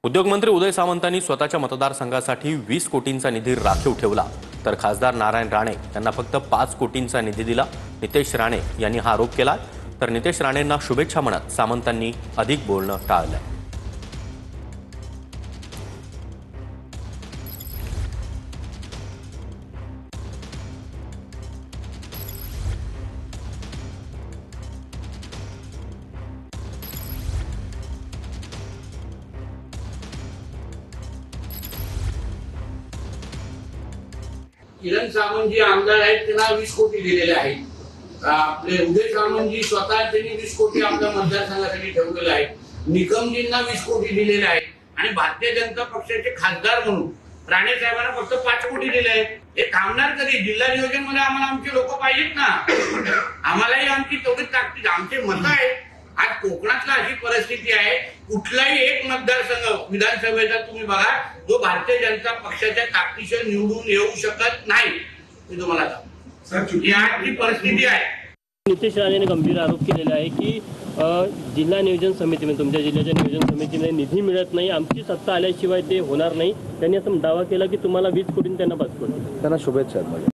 उद्योगमंत्री उदय सामंतांनी स्वतःच्या मतदारसंघासाठी 20 कोटींचा निधी राखीव ठेवला, तर खासदार नारायण राणे यांना फक्त 5 कोटींचा निधी दिला. नितेश राणे यांनी हा आरोप केला, तर नितेश राणेंना शुभेच्छा म्हणत सामंतांनी अधिक बोलणं टाळलं. किरण सामंत जी आमदार आहेत त्यांना 20 कोटी दिलेले आहेत. आपले उदय सामंत जी स्वतः त्यांनी 20 कोटी आपल्या मतदारसंघासाठी ठेवलेले आहेत. निकमजींना 20 कोटी दिलेले आहेत आणि भारतीय जनता पक्षाचे खासदार म्हणून राणे साहेबांना फक्त 5 कोटी दिले आहेत. हे थांबणार कधी? जिल्हा नियोजन मध्ये आम्हाला आमचे लोक पाहिजेत ना. आम्हालाही आमची तेवढी ताकद, आमचे मत आहेत. आज कोकणातला अशी परिस्थिती आहे, कुठलाही एक मतदारसंघ विधानसभेचा तुम्ही बघा जो भारतीय जनता पक्षाच्या ताकदीशी निवडून येऊ शकत नाही. मी तुम्हाला सांगतो ही आजची परिस्थिती आहे. नितेश राणेने गंभीर आरोप केलेला आहे की जिल्हा नियोजन समितीमध्ये, तुमच्या जिल्ह्याच्या नियोजन समितीमध्ये निधी मिळत नाही, आमची सत्ता आल्याशिवाय ते होणार नाही. त्यांनी असं दावा केला की तुम्हाला 20 कोटी त्यांना 5 कोटी. त्यांना शुभेच्छा.